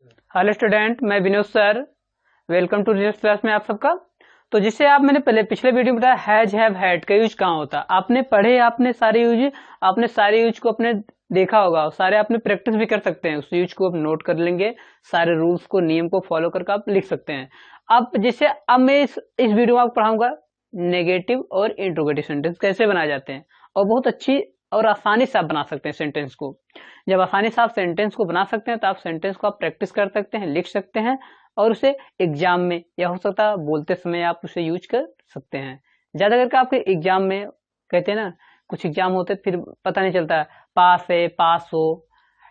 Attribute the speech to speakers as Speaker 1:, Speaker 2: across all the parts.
Speaker 1: Hello student, मैं Vinod sir. Welcome to result class में आप सबका। तो जिसे आप मैंने पहले पिछले वीडियो में बताया हैज हैव हैड का यूज कहाँ होता है, आपने पढ़े, आपने सारे यूज को अपने देखा होगा, सारे आपने प्रैक्टिस भी कर सकते हैं। उस यूज को आप नोट कर लेंगे, सारे रूल्स को, नियम को फॉलो करके आप लिख सकते हैं। अब जैसे अब मैं इस वीडियो में आपको पढ़ाऊंगा नेगेटिव और इंट्रोगेटिव सेंटेंस कैसे बनाए जाते हैं, और बहुत अच्छी और आसानी से आप बना सकते हैं सेंटेंस को। जब आसानी से आप सेंटेंस को बना सकते हैं तो आप सेंटेंस को आप प्रैक्टिस कर सकते हैं, लिख सकते हैं, और उसे एग्जाम में या हो सकता है बोलते समय आप उसे यूज कर सकते हैं। ज्यादा करके आपके एग्जाम में कहते हैं ना, कुछ एग्जाम होते हैं फिर पता नहीं चलता है, पास है, पास हो,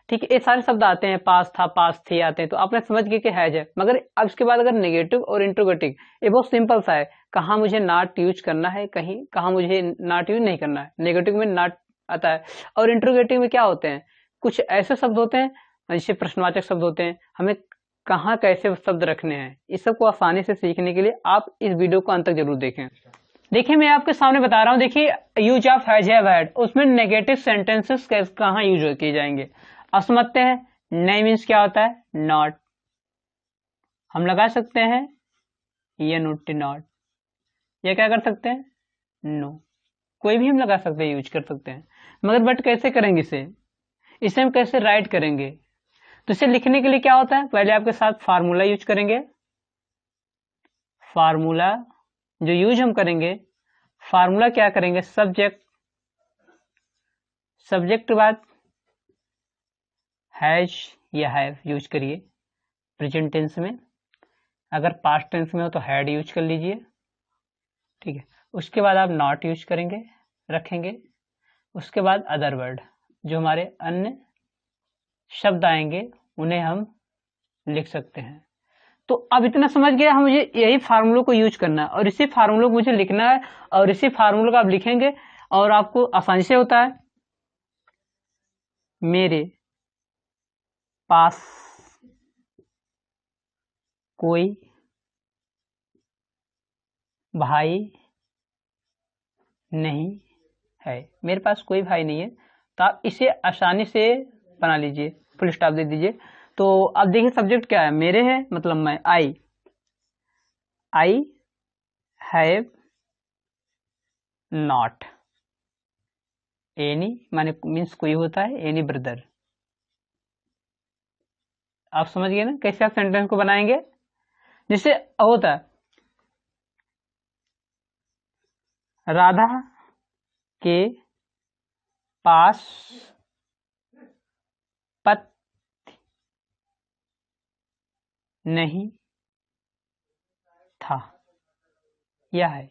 Speaker 1: ठीक है, ये सारे शब्द आते हैं, पास था, पास थी आते हैं, तो आपने समझ गए कि हैज है। मगर अब इसके बाद अगर नेगेटिव और इंट्रोगेटिव, ये बहुत सिंपल सा है, कहाँ मुझे नॉट यूज करना है, कहीं कहाँ मुझे नॉट यूज नहीं करना है। नेगेटिव में नॉट आता है, और इंट्रोगेटिव में क्या होते हैं, कुछ ऐसे शब्द होते हैं जैसे प्रश्नवाचक शब्द होते हैं, हमें कहाँ कैसे शब्द रखने हैं। इस सब को आसानी से सीखने के लिए आप इस वीडियो को अंत तक जरूर देखें। देखिए मैं आपके सामने बता रहा हूँ, देखिए use of has have had, उसमें नेगेटिव सेंटेंसेस कहाँ यूज किए जाएंगे। अब समझते हैं। नहीं मीन्स क्या होता है, नॉट, हम लगा सकते हैं ये नोट नॉट, या क्या कर सकते हैं, नो, कोई भी हम लगा सकते हैं, यूज कर सकते हैं। मगर बट कैसे करेंगे इसे हम कैसे राइट करेंगे। तो इसे लिखने के लिए क्या होता है, पहले आपके साथ फार्मूला यूज करेंगे। फार्मूला जो यूज हम करेंगे, फार्मूला क्या करेंगे, सब्जेक्ट, सब्जेक्ट के बाद हैज या हैव यूज करिए प्रेजेंट टेंस में। अगर पास्ट टेंस में हो तो हैड यूज कर लीजिए, ठीक है। उसके बाद आप नॉट यूज करेंगे, रखेंगे। उसके बाद अदर वर्ड, जो हमारे अन्य शब्द आएंगे उन्हें हम लिख सकते हैं। तो अब इतना समझ गया, हम मुझे यही फार्मूलों को यूज करना है और इसी फार्मूलों को मुझे लिखना है, और इसी फार्मूलों को आप लिखेंगे और आपको आसानी से होता है। मेरे पास कोई भाई नहीं है, मेरे पास कोई भाई नहीं है, तो आप इसे आसानी से बना लीजिए, फुल स्टॉप दे दीजिए। तो अब देखिए सब्जेक्ट क्या है, मेरे है, मतलब मैं, आई हैव नॉट एनी, माने मीन्स कोई होता है, एनी ब्रदर। आप समझ गए ना कैसे आप सेंटेंस को बनाएंगे। जैसे होता है, राधा के पास पति नहीं था, यह है।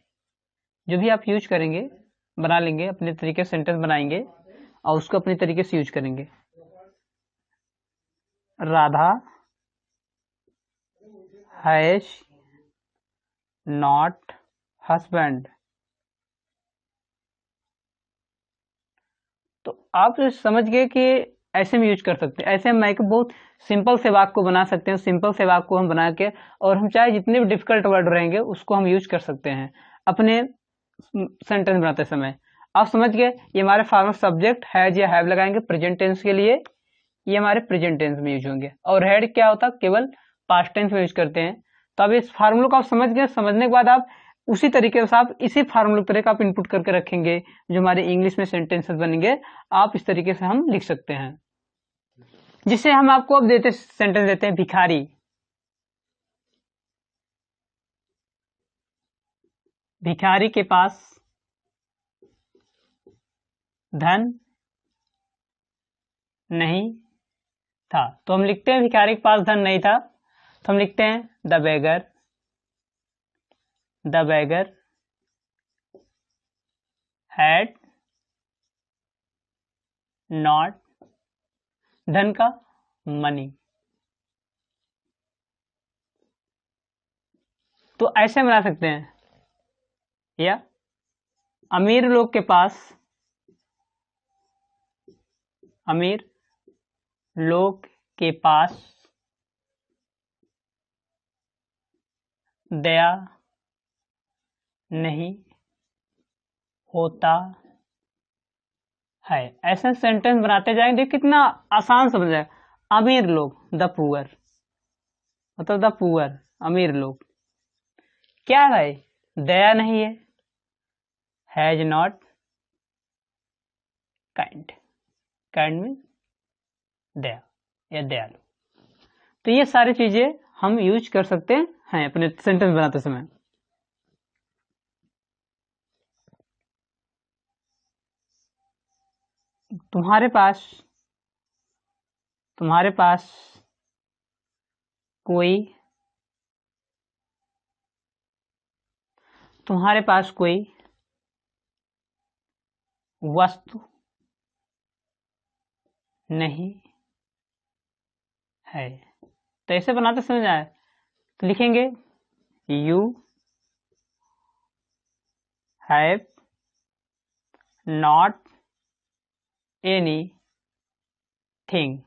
Speaker 1: जो भी आप यूज करेंगे, बना लेंगे, अपने तरीके से सेंटेंस बनाएंगे और उसको अपने तरीके से यूज करेंगे। Radha has not husband. तो आप समझ गए कि ऐसे में यूज कर सकते हैं। ऐसे हम बहुत सिंपल से वाक्य को बना सकते हैं, सिंपल से वाक्य को हम बना के, और हम चाहे जितने भी डिफिकल्ट वर्ड रहेंगे उसको हम यूज कर सकते हैं अपने सेंटेंस बनाते समय। आप समझ गए, ये हमारे फॉर्मल सब्जेक्ट हैज या हैव लगाएंगे प्रेजेंट टेंस के लिए, ये हमारे प्रेजेंट टेंस में यूज होंगे, और हेड क्या होता है, केवल पास्ट टेंस में यूज करते हैं। तो अब इस फार्मूले को आप समझ गए, समझने के बाद आप उसी तरीके से आप इसी फार्मूले की तरह का आप इनपुट करके रखेंगे, जो हमारे इंग्लिश में सेंटेंसेस बनेंगे, आप इस तरीके से हम लिख सकते हैं। जिससे हम आपको अब देते सेंटेंस देते हैं, भिखारी, भिखारी के पास धन नहीं था। तो हम लिखते हैं भिखारी के पास धन नहीं था, तो हम लिखते हैं the beggar, the beggar had not, धन का मनी। तो ऐसे बना सकते हैं, या अमीर लोग के पास, अमीर लोग के पास दया नहीं होता है। ऐसे सेंटेंस बनाते जाएंगे, कितना आसान समझ है। अमीर लोग, द पुअर, मतलब द पुअर, अमीर लोग। क्या है भाई? दया नहीं है, हैज नॉट काइंड, काइंड में दया या दयालु। तो ये सारी चीजें हम यूज कर सकते हैं अपने सेंटेंस बनाते समय। तुम्हारे पास कोई तुम्हारे पास कोई वस्तु नहीं है। तो ऐसे बनाते समझ आए तो लिखेंगे you have not any thing.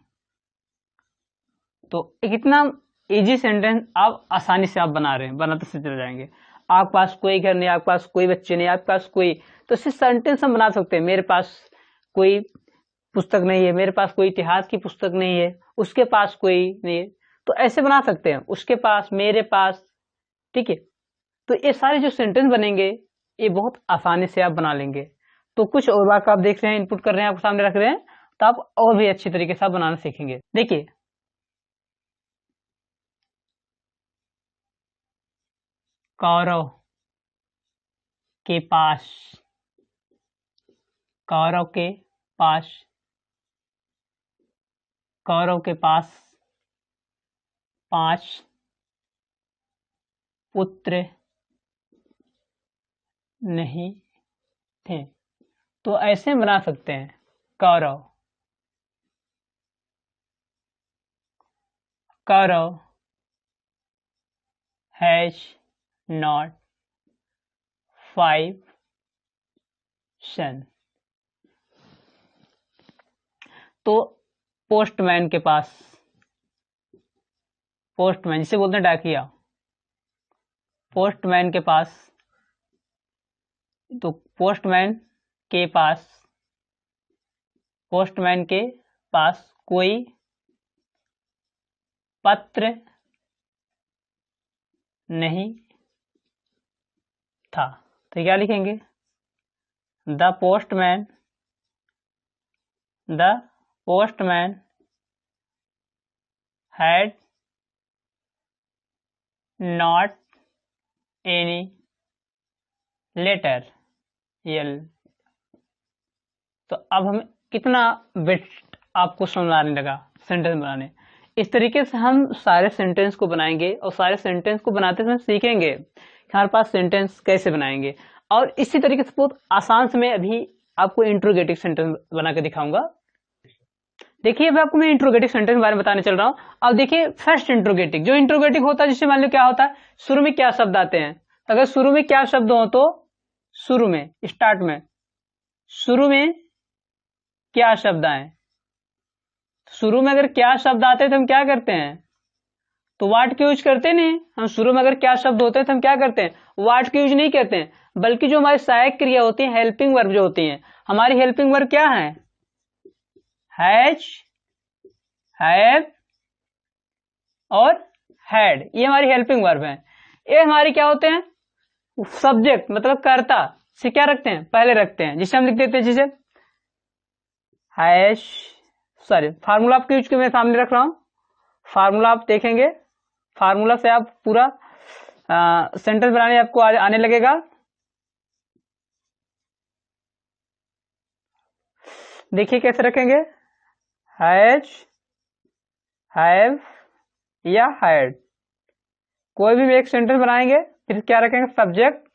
Speaker 1: तो कितना इजी सेंटेंस आप आसानी से आप बना रहे हैं, बनाते से चले जाएंगे। आपके पास कोई घर नहीं, आपके पास कोई बच्चे नहीं, आपके पास कोई, तो इससे सेंटेंस हम बना सकते हैं। मेरे पास कोई पुस्तक नहीं है, मेरे पास कोई इतिहास की पुस्तक नहीं है, उसके पास कोई नहीं है, तो ऐसे बना सकते हैं। उसके पास, मेरे पास, ठीक है। तो ये सारे जो सेंटेंस बनेंगे ये बहुत आसानी से आप बना लेंगे। तो कुछ और बात आप देख रहे हैं, इनपुट कर रहे हैं, आपके सामने रख रहे हैं, तो आप और भी अच्छी तरीके से आप बनाना सीखेंगे। देखिए, कौरव के पास, कौरव के पास, कौरव के पास 5 पुत्र नहीं थे। तो ऐसे बना सकते हैं, कौरव, कौरव हैज नॉट 5 सन। तो पोस्टमैन के पास, पोस्टमैन जिसे बोलते हैं डाकिया, पोस्टमैन के पास, तो पोस्टमैन के पास, पोस्टमैन के पास कोई पत्र नहीं था। तो क्या लिखेंगे? The postman had not any letter. तो अब हम कितना बिट आपको समझ आने लगा सेंटेंस बनाने। इस तरीके से हम सारे सेंटेंस को बनाएंगे और सारे सेंटेंस को बनाते समय सीखेंगे कि हमारे पास सेंटेंस कैसे बनाएंगे। और इसी तरीके से बहुत आसान से मैं अभी आपको इंट्रोगेटिव सेंटेंस बना के दिखाऊंगा। देखिए, अभी आपको मैं इंट्रोगेटिव सेंटेंस के बारे में बताने चल रहा हूं। अब देखिए, फर्स्ट इंट्रोगेटिव, जो इंट्रोगेटिव होता है, जिससे मान लो क्या होता है, शुरू में क्या शब्द आते हैं। अगर शुरू में क्या शब्द हो तो शुरू में, स्टार्ट में, शुरू में क्या शब्द आए, शुरू में अगर क्या शब्द आते हैं तो हम क्या करते हैं, तो वाट के यूज करते नहीं। हम शुरू में अगर क्या शब्द होते हैं तो हम क्या करते हैं, वाट के यूज नहीं करते हैं, बल्कि जो हमारी सहायक क्रिया होती है, हेल्पिंग वर्ब जो होती है, हमारी हेल्पिंग वर्ब क्या है, हैज, हैव और हैड। ये हमारी हेल्पिंग वर्ब है। ये हमारी क्या होते हैं, सब्जेक्ट मतलब कर्ता से क्या रखते हैं, पहले रखते हैं, जिसे हम लिख देते हैं, जिसे हैज, सॉरी, फार्मूला आपके यूज के मैं सामने रख रहा हूं। फार्मूला आप देखेंगे, फार्मूला से आप पूरा सेंटेंस बनाने आपको आने लगेगा। देखिए कैसे रखेंगे, हैज, हैव या हैड। कोई भी एक सेंटेंस बनाएंगे, फिर क्या रखेंगे, सब्जेक्ट,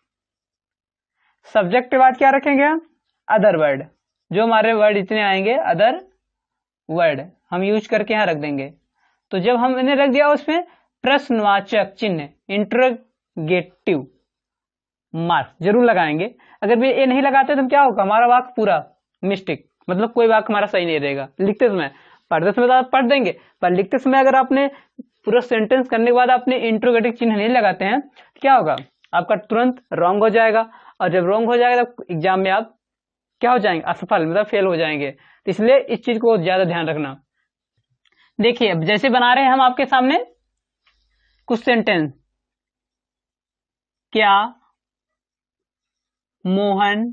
Speaker 1: सब्जेक्ट के बाद क्या रखेंगे हम, अदर वर्ड। जो हमारे वर्ड इतने आएंगे, अदर वर्ड हम यूज करके यहां रख देंगे। तो जब हम इन्हें रख दिया, उसमें प्रश्नवाचक चिन्ह, इंट्रोगेटिव मार्क जरूर लगाएंगे। अगर भी ये नहीं लगाते तो क्या होगा, हमारा वाक्य पूरा मिस्टेक, मतलब कोई वाक्य हमारा सही नहीं रहेगा। लिखते समय, पढ़ते समय तो आप पढ़ देंगे, पर लिखते समय अगर आपने पूरा सेंटेंस करने के बाद आपने इंट्रोगेटिव चिन्ह नहीं लगाते हैं, क्या होगा, आपका तुरंत रॉन्ग हो जाएगा। और जब रॉन्ग हो जाएगा तो एग्जाम में आप क्या हो जाएंगे, असफल, मतलब फेल हो जाएंगे। तो इसलिए इस चीज को ज्यादा ध्यान रखना। देखिए, अब जैसे बना रहे हैं हम आपके सामने, कुछ सेंटेंस। क्या मोहन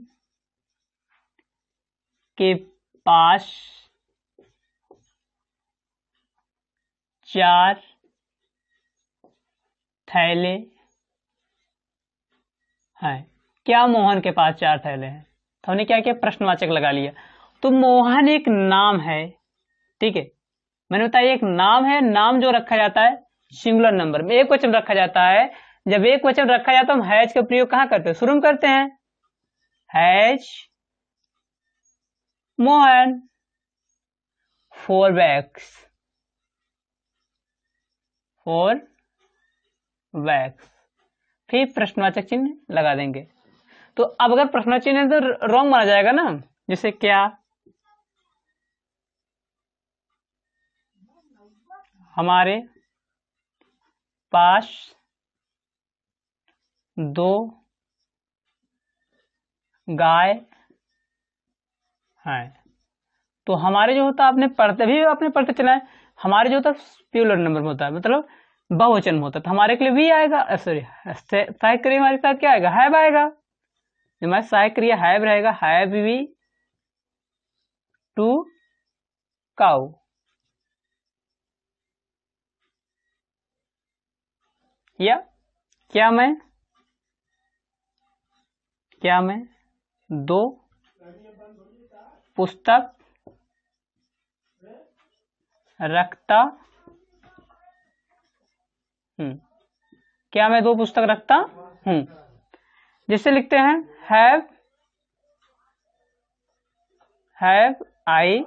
Speaker 1: के पास 4 थैले हैं? क्या मोहन के पास 4 थैले हैं? तो हमने क्या किया, प्रश्नवाचक लगा लिया। तो मोहन एक नाम है, ठीक है, मैंने बताया एक नाम है। नाम जो रखा जाता है सिंगुलर नंबर में, एक वचन रखा जाता है। जब एक वचन रखा जाता है हम हैज का प्रयोग कहाँ करते हैं, शुरू में करते हैं। हैज मोहन 4 बैग्स, 4 बैग्स, फिर प्रश्नवाचक चिन्ह लगा देंगे। तो अब अगर प्रश्नवाचक चिन्ह है तो रॉन्ग माना जाएगा ना, जैसे क्या हमारे पास 2 गाय हैं। तो हमारे जो होता है आपने पढ़ते चला है, हमारे जो होता है प्लूरल नंबर में होता है, मतलब बहुवचन में होता है, तो हमारे के लिए भी आएगा, सॉरी सहायक क्रिया हमारे साथ क्या आएगा, हैव आएगा। हमारा सहायक क्रिया हैव रहेगा, हैव वी टू काउ। या क्या मैं 2 पुस्तक रखता हूं। क्या मैं 2 पुस्तक रखता हूं। जिससे लिखते हैं have I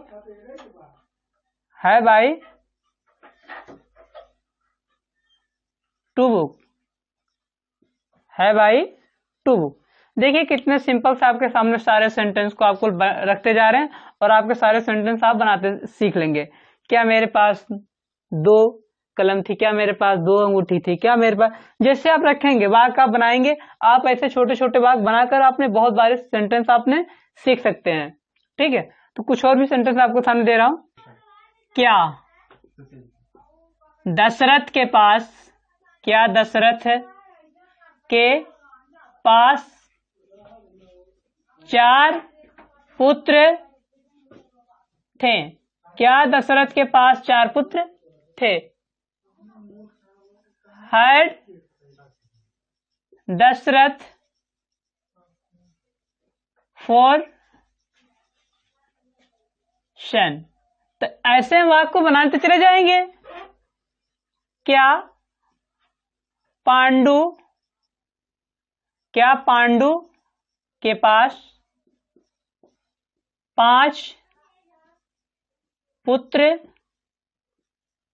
Speaker 1: 2 book, have I 2 book. देखिए कितने सिंपल से आपके सामने सारे सेंटेंस को आपको रखते जा रहे हैं और आपके सारे सेंटेंस आप बनाते सीख लेंगे। क्या मेरे पास 2 कलम थी, क्या मेरे पास 2 अंगूठी थी, क्या मेरे पास, जैसे आप रखेंगे वाक्य आप बनाएंगे, आप ऐसे छोटे छोटे वाक्य बनाकर आपने बहुत बारे सेंटेंस आपने सीख सकते हैं। ठीक है, तो कुछ और भी सेंटेंस आपको सामने दे रहा हूं। क्या दशरथ के पास, क्या दशरथ के पास 4 पुत्र थे। क्या दशरथ के पास 4 पुत्र थे। हैड दशरथ 4 सन। तो ऐसे हम वाक्य को बनाते चले जाएंगे। क्या पांडु के पास 5 पुत्र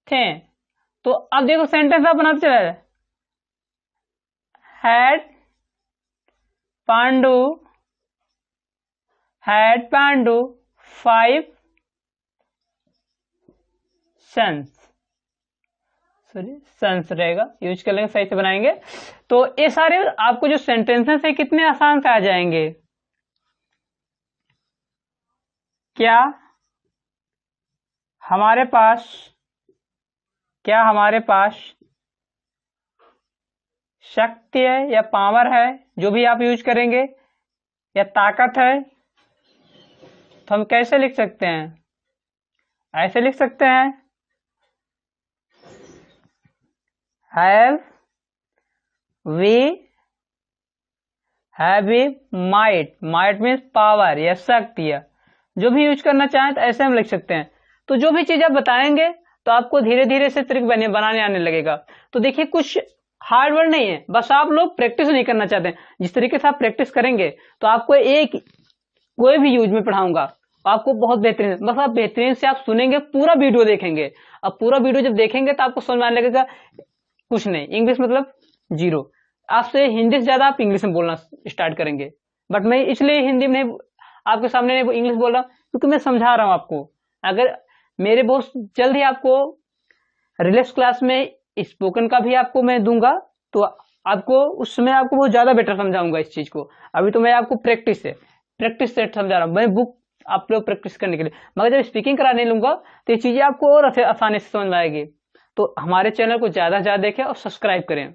Speaker 1: थे। तो अब देखो सेंटेंस आप बनाते चला जाए। Had Pandu 5 sons, sorry sons रहेगा, यूज कर लेंगे, सही से बनाएंगे। तो ये सारे आपको जो सेंटेंसेस है कितने आसान से आ जाएंगे। क्या हमारे पास शक्ति है या पावर है, जो भी आप यूज करेंगे, या ताकत है, तो हम कैसे लिख सकते हैं, ऐसे लिख सकते हैं। Have we might means power या शक्ति, या जो भी यूज करना चाहें तो ऐसे हम लिख सकते हैं। तो जो भी चीज आप बताएंगे तो आपको धीरे धीरे से ट्रिक बनाने आने लगेगा। तो देखिए कुछ हार्ड वर्ड नहीं है, बस आप लोग प्रैक्टिस नहीं करना चाहते हैं। जिस तरीके से आप प्रैक्टिस करेंगे तो आपको कोई भी यूज में पढ़ाऊंगा आपको बहुत बेहतरीन, बस आप बेहतरीन से आप सुनेंगे, पूरा वीडियो देखेंगे। अब पूरा वीडियो जब देखेंगे तो आपको समझ में आने लगेगा कुछ नहीं, इंग्लिश मतलब 0। आपसे हिंदी से ज्यादा आप इंग्लिश में बोलना स्टार्ट करेंगे। बट मैं इसलिए हिंदी में नहीं, आपके सामने नहीं इंग्लिश बोल रहा हूँ, क्योंकि मैं समझा रहा हूँ आपको। अगर मेरे बहुत जल्द ही आपको रिलैक्स क्लास में स्पोकन का भी आपको मैं दूंगा, तो आपको उस समय आपको बहुत ज्यादा बेटर समझाऊंगा इस चीज को। अभी तो मैं आपको प्रैक्टिस से समझा रहा हूँ, मैं बुक आप लोग प्रैक्टिस करने के लिए, मगर जब स्पीकिंग कराने लूंगा तो ये चीजें आपको और आसानी से समझ में आएगी। तो हमारे चैनल को ज़्यादा से ज़्यादा देखें और सब्सक्राइब करें।